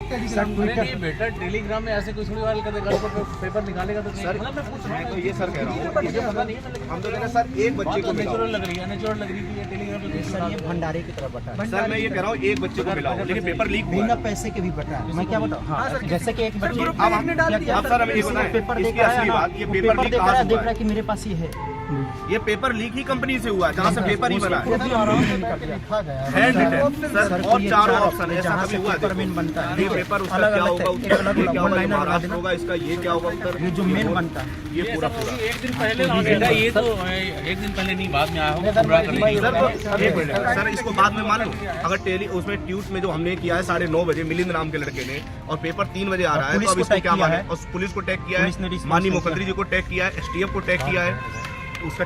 बेटा टेलीग्राम में ऐसे कोई थोड़ी वाल कर देगा पेपर निकालेगा तो सर मतलब मैं पूछ रहा हूं, तो ये सर कह रहा हूँ मुझे पता नहीं है, हम तो कह रहे हैं सर एक बच्चे को नेचुरल लग रही है, नेचुरल लग रही थी टेलीग्राम पे सर ये भंडारे की तरफ बता है। सर मैं ये कह रहा हूँ एक बच्चे को मिला लेकिन पेपर लीक हुआ बिना पैसे के भी बता है। मैं क्या बताऊँ, हाँ जैसे कि एक बच्चे अब सर हमें ये बताएं पेपर इसकी असली बात, ये पेपर लीक कहाँ से देख हुआ रहा है कि मेरे पास ये है, ये पेपर लीक ही कंपनी से हुआ है जहाँ से पेपर ही बना है हैंड रिटन सर, और चारों ऑप्शन है, ऐसा कभी हुआ पेपर बनता है। ये पेपर उसका क्या होगा, उत्तर ये क्या होगा, ये महाराष्ट्र होगा, इसका ये क्या होगा उत्तर, ये जो मेन बनता है ये पूरा पूरा एक दिन पहले बेटा ये तो एक दिन पहले नहीं बाद में आया होगा पूरा करने सर इसको बाद में मान लो अगर टेली उसमें ट्यूट में जो हमने किया है 9:30 बजे मिलिंद नाम के लड़के ने और पेपर 3 बजे आ रहा है तो अब इसको क्या माने, और पुलिस को टैग किया है, माननीय मुख्यमंत्री जी को टैग किया है, STF को टैग किया है, उसका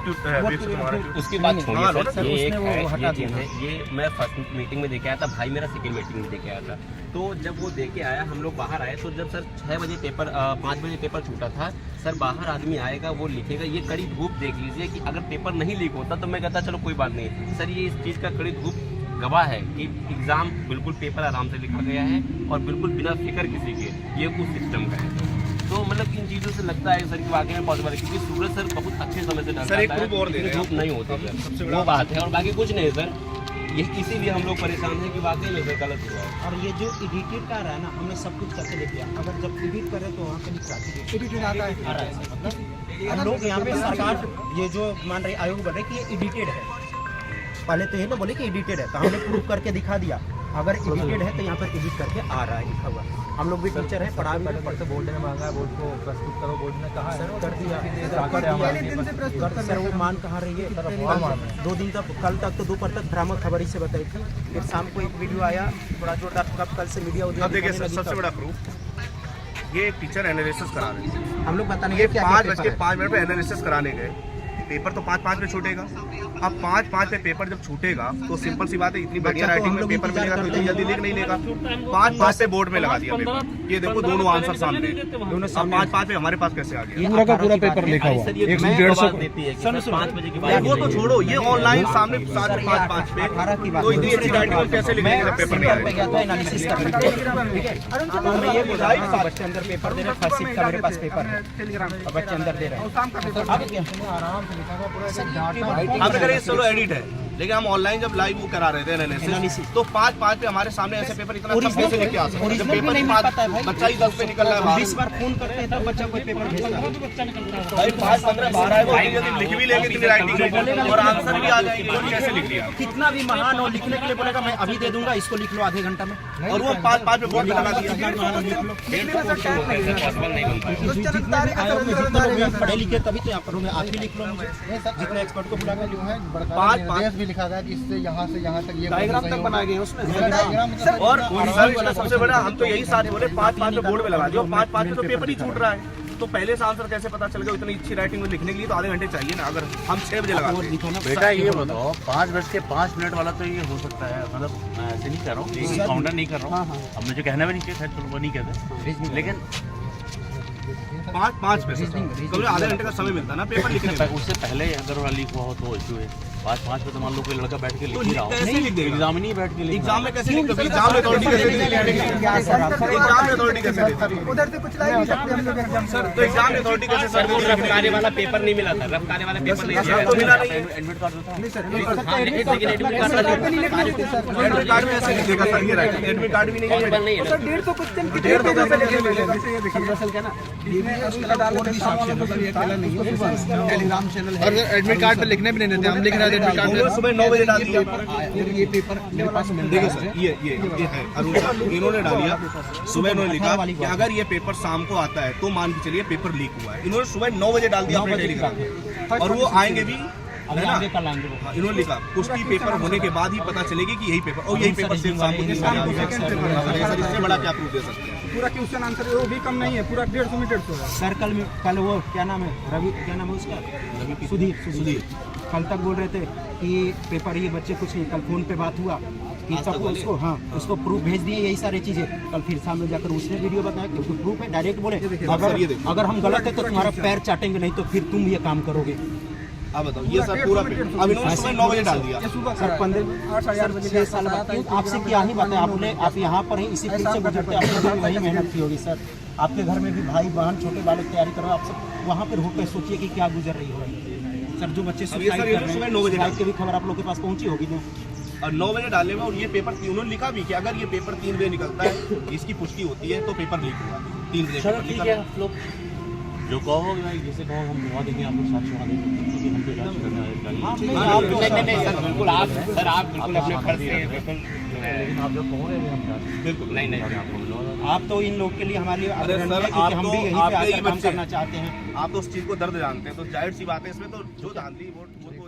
उसकी बात छोड़िए सर, ये एक है, ये चीज़ है, ये मैं फर्स्ट मीटिंग में देखे आया था, भाई मेरा सेकंड मीटिंग में देखे आया था। तो जब वो देके आया हम लोग बाहर आए तो जब सर 6 बजे पेपर 5 बजे पेपर छूटा था, सर बाहर आदमी आएगा वो लिखेगा, ये कड़ी धूप देख लीजिए कि अगर पेपर नहीं लीक होता तो मैं कहता चलो कोई बात नहीं सर, ये इस चीज़ का कड़ी धूप गवाह है कि एग्ज़ाम बिल्कुल पेपर आराम से लिखा गया है और बिल्कुल बिना फिक्र किसी के, ये उस सिस्टम का है। तो मतलब इन चीज़ों से लगता है सर कि वाकई में पॉसिबल है क्योंकि सूरज सर बहुत अच्छे समय से डरता है, धूप नहीं होता सर, वो बात है और बाकी कुछ नहीं सर, ये इसीलिए हम लोग परेशान हैं कि वाकई में सर गलत हुआ है। और ये जो एडिटेड का रहा है ना, हमने सब कुछ करके लेके आया, अगर जब एडिट करें तो वहाँ पे एडिटेड आ रहा है मतलब हम लोग यहाँ पे सरकार ये जो मान रहे आयोग बोल रहे कि ये एडिटेड है, पहले तो ये ना बोले कि एडिटेड है तो हमने प्रूफ करके दिखा दिया, अगर एडिटेड है तो यहाँ पर एडिट करके आ रहा है लिखा हुआ। हम लोग भी टीचर हैं, पढ़ा भी पढ़ते, बोर्ड ने मांगा है, बोर्ड को प्रस्तुत करो, बोर्ड ने कहा सर कर दिया सर, वो मान कहाँ रही है 2 दिन तक, कल तक तो दोपहर तक भ्रामक खबर ही से बताई थी, फिर शाम को एक वीडियो आया बड़ा जोरदार, कब कल से मीडिया देखिए सबसे बड़ा प्रूफ ये टीचर एनालिसिस करा रहे थे, हम लोग बताने ये 5:05 पे एनालिसिस कराने गए, पेपर तो 5:05 पे छूटेगा, अब 5:05 पे पेपर जब छूटेगा तो सिंपल सी बात है, इतनी बढ़िया राइटिंग में पेपर मिलेगा तो इतनी जल्दी लिख नहीं लेगा, 5:05 पे बोर्ड में लगा दिया पेपर, ये देखो दोनों आंसर सामने, दोनों 5:05 पे हमारे पास कैसे आ गया, पूरा का पूरा पेपर लिखा हुआ 150 बजे की बात, वो तो छोड़ो, ये ऑनलाइन सामने 5:05 पे तो इतनी अच्छी राइटिंग में कैसे लिखेंगे जब पेपर नहीं आएगा। बच्चे अंदर पेपर दे रहे हैं, फर्स्ट शिफ्ट का मेरे पास पेपर है, बच्चे अंदर दे रहे हैं, चलो एडिट है लेकिन हम ऑनलाइन जब लाइव वो करा रहे थे एनालिसिस तो 5:05 पे हमारे सामने ऐसे पेपर इतना कैसे लेके आ सकते हैं, जब पेपर नहीं पता है बच्चा ही 10 पे निकल रहा है, 20 बार फोन करते हैं तब बच्चा कोई पेपर भेजता है, भाई 5:15 12 है वो यदि लिख भी लेंगे इतनी राइटिंग और आंसर भी आ जाएगी तो कैसे लिख लिया, कितना भी महान हो लिखने के लिए बोलेगा मैं अभी दे दूंगा, इसको लिख लो आधे घंटा में, और वो 5:05 पे बोर्ड में लगा दिया, पढ़े लिखे तभी तो यहाँ पर आप ही लिख लो, जितने एक्सपर्ट को बुला के भी लिखा गया कि इससे यहाँ से यहाँ तक ये डायग्राम तक बनाए गए उसमें, और सर सबसे बड़ा हम तो यही साथ बोले 5:05 पे बोर्ड में लगा दिया, 5:05 पे तो पेपर ही छूट रहा है, तो पहले से आंसर कैसे पता चल गया, इतनी अच्छी राइटिंग में लिखने के लिए तो आधे घंटे चाहिए ना, अगर हम 6 बजे लगाते हैं। बेटा ये बताओ 5:05 वाला तो ये हो सकता है, मतलब ऐसे नहीं कर रहा हूँ, काउंटर नहीं कर रहा हूँ, अब मुझे कहना भी नहीं चाहिए, चलो वो नहीं कहते, लेकिन 5:05 पे कभी आधे घंटे का समय मिलता है ना पेपर लिखने में, उससे पहले अगर लीक हुआ हो तो इशू है, 5:05 पे तो मान लो कोई लड़का बैठ के लिख ही रहा हो, एग्जाम ही नहीं बैठ के एग्जाम में कैसे लिख, एग्जाम में अथॉरिटी कैसे एग्जाम में अथॉरिटिटी कैसे उधर से कुछ ला नहीं सकते हम लोग सर, तो एग्जाम में अथॉरिटी कैसे सर, रफ्तारे वाला पेपर नहीं मिला था, रफ्तारे वाला पेपर नहीं तो मिला नहीं, एडमिट कार्ड था नहीं सर एडमिट कार्ड में ऐसे लिखेगा सर, ये राइटिंग एडमिट कार्ड भी नहीं है सर, 150 क्वेश्चन की 150 टेलीग्राम चैनल है और एडमिट कार्ड पे लिखने भी नहीं देते, हम लिख रहे थे एडमिट कार्ड पे सुबह 9 बजे डाल दिया, ये पेपर मेरे पास मिल देखिए सर ये है अरुण सर, इन्होंने डालिया सुबह, इन्होंने लिखा कि अगर ये पेपर शाम को आता है तो मान के चलिए पेपर लीक हुआ है, इन्होंने सुबह 9 बजे डाल दिया अपने टेलीग्राम में, और वो आएंगे भी है ना, इन्होंने लिखा पुष्टि पेपर होने के बाद ही पता चलेगी कि यही पेपर, और यही पेपर सेम शाम को इससे बड़ा क्या प्रूफ दे सकते हैं, पूरा क्वेश्चन आंसर वो भी कम नहीं है, पूरा 150 मीटर से सर कल वो क्या नाम है रवि, क्या नाम है उसका, सुधीर कल तक बोल रहे थे कि पेपर ये बच्चे कुछ नहीं, कल फोन पे बात हुआ कि सबको उसको उसको प्रूफ भेज दिए, यही सारी चीजें, कल फिर सामने जाकर उसने वीडियो बताया क्योंकि प्रूफ है, डायरेक्ट बोले अगर हम गलत है तो तुम्हारा पैर चाटेंगे, नहीं तो फिर तुम ये काम करोगे, अब बताओ ये सर पूरा पेपर अब इन्होंने सुबह 9 बजे डाल दिया। सर 6 साल बाद आपसे क्या ही बात है, आप यहाँ पर हैं, इसी फील्ड से गुजरते हैं, आपने भी वही मेहनत की होगी सर। आपके घर में भी भाई बहन छोटे बालक तैयारी कर रहे हो, आप सब वहाँ पर होकर सोचिए कि क्या गुजर रही होगी सर। जो बच्चे अब ये सर इन्होंने सुबह 9 बजे डाल की भी खबर आप लोग के पास पहुँची होगी ना। और 9 बजे डालने में, और ये पेपर उन्होंने लिखा भी कि अगर ये पेपर 3 बजे निकलता है, इसकी पुष्टि होती है तो पेपर लीक हुआ। 3 बजे चलो पेपर ठीक निकला। है, आप लोग जो कहो भाई, जैसे कहो हम वहाँ देंगे, आप लोग साक्ष्य वहाँ देंगे, क्योंकि हम तो जांच करना है। नहीं सर बिल्कुल, आप बिल्कुल अपने फर्ज से बिल्कुल, लेकिन आप जो कहोगे हम जांच बिल्कुल नहीं आपको आप तो इन लोग के लिए हमारे लिए अरे आदरणीय सर, है, क्योंकि हम आप भी तो- यहीं आप पे तो यही आकर काम बच्चे करना चाहते हैं। आप तो उस चीज को दर्द जानते हैं, तो जाहिर सी बात है इसमें तो जो धांधली वो